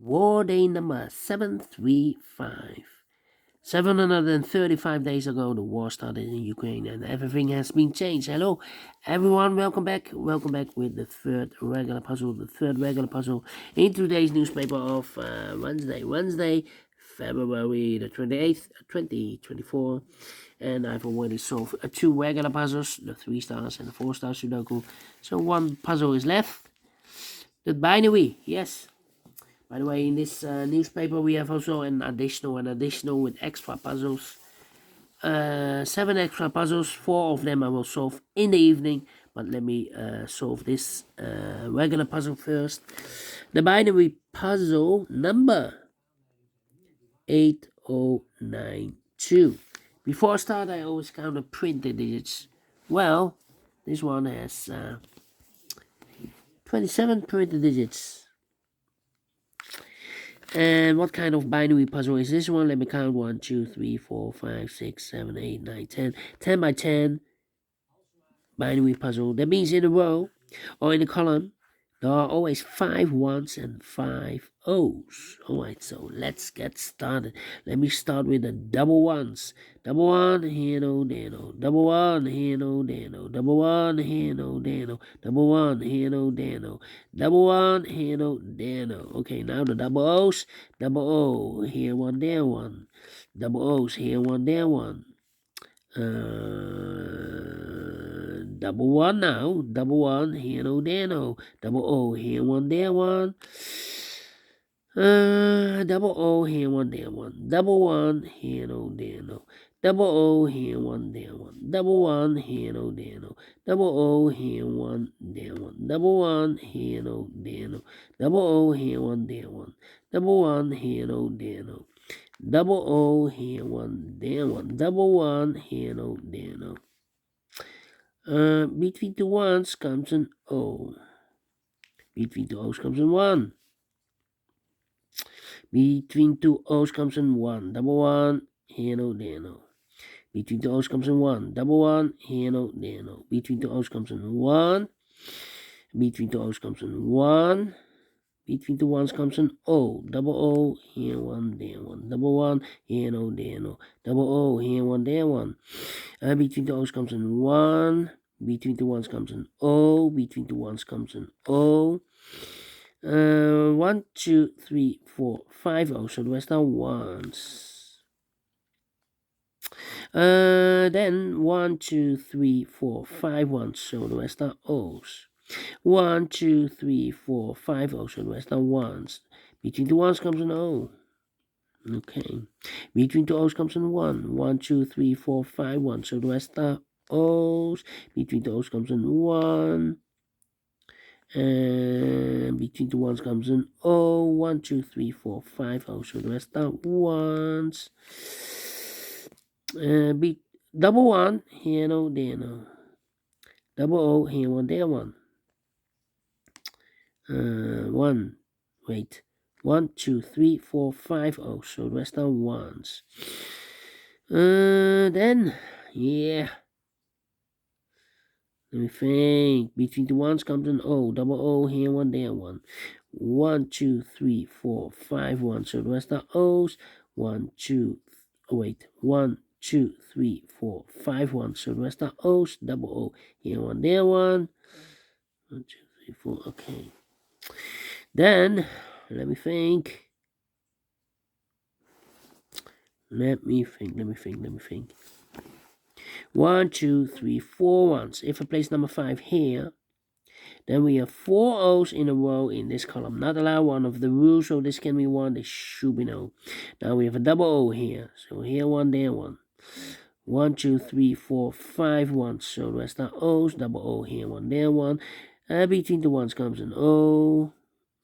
War Day number 735. 735 days ago, the war started in Ukraine and everything has been changed. Hello, everyone. Welcome back. Welcome back with the third regular puzzle in today's newspaper of Wednesday, February the 28th, 2024. And I've already solved two regular puzzles, the 3 stars and the 4 star Sudoku. So one puzzle is left. The binary, yes. By the way, in this newspaper we have also an additional with extra puzzles. 7 extra puzzles, 4 of them I will solve in the evening. But let me solve this regular puzzle first. The binary puzzle number 8092. Before I start, I always count the printed digits. Well, this one has 27 printed digits. And what kind of binary puzzle is this one? Let me count. 1, 2, 3, 4, 5, 6, 7, 8, 9, 10. 10 by 10 binary puzzle. That means in a row or in a column, there are always 5 1s and 5 O's. Alright, so let's get started. Let me start with the double ones. Double 1, here no, there no. Double 1, here no, there no. Double 1, here no, there no. Double 1, here no, there no. Double 1, here no, there no. Okay, now the double O's. Double O, here 1, there 1. Double O's, here 1, there 1. Double 1 now. Double 1, here no, there no. Double O, here 1, there 1. Double O, here 1, there 1. Double 1, here no, there no. Double O, here 1, there 1. Double 1, here no, there no. Double O, here 1, there 1. Double 1, here no, there no. Double O, here 1, there 1. Double 1, here no, there no. Double O, here 1, there 1. Double 1, here no, there no. Between two ones comes an O. Between two O's comes an 1. Between two O's comes an 1. Double 1, here no, there no. Between two O's comes an 1. Double 1, here no, there no. Between two O's comes an 1. Between two O's comes an 1. Between two ones comes an O. Double O, here 1, there 1. Double 1, here no, there no. Double O, here 1, there 1. Between two O's comes an 1. Between two ones comes an O. Between two ones comes an O. 1, 2, 3, 4, 5 O's. So the rest are ones. Then 1, 2, 3, 4, 5 ones. So the rest are O's. 1, 2, 3, 4, 5 O's. So the rest are ones. Between two ones comes an O. Okay. Between two O's comes an 1. 1, 2, 3, 4, 5 1. So the rest are O's. Between the O's comes an 1. And between the ones comes an O. 1, 2, 3, 4, 5 O's. So the rest are ones. Double 1, here no, there no. Double O, here 1, there 1. 1, wait. 1, 2, 3, 4, 5 O's. So the rest are ones. Then, yeah. Let me think. Between the ones comes an O. Double O, here 1, there 1. 1, 2, 3, 4, 5 1. So the rest are O's. 1, 2, 3, 4, 5 1. So the rest are O's. Double O, here 1, there 1. 1, 2, 3, 4. Okay. Then, let me think. Let me think. 1, 2, 3, 4 ones. If I place number 5 here, then we have 4 O's in a row in this column. Not allowed, one of the rules, so this can be 1, this should be no. Now we have a double O here. So here 1, there 1. 1, 2, 3, 4, 5 ones. So the rest are O's. Double O here 1, there 1. Between the ones comes an O.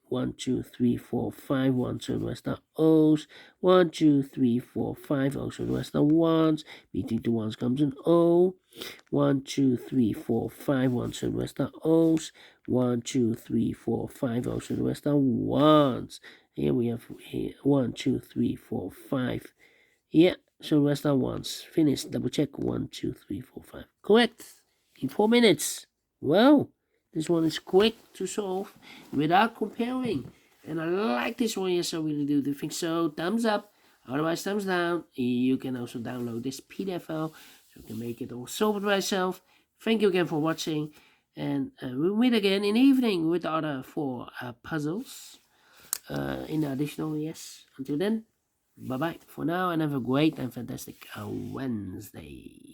1, 2, 3, 4, 5 1. So the rest are O's. 1, 2, 3, 4, 5 O's. So the rest are ones. Between the ones comes an O. 1, 2, 3, 4, 5 1. So the rest are O's. 1, 2, 3, 4, 5 O's. So the rest are ones. Here we have 1, 2, 3, 4, 5. Yeah, so the rest are ones. Finished. Double check. 1, 2, 3, 4, 5. Correct. In 4 minutes. Well, this one is quick to solve without comparing. And I like this one, yes, I really do think so. Thumbs up, otherwise thumbs down. You can also download this PDF file, so you can make it all solve it by yourself. Thank you again for watching, and we'll meet again in the evening with the other 4 puzzles. In additional, yes. Until then, bye-bye for now, and have a great and fantastic Wednesday.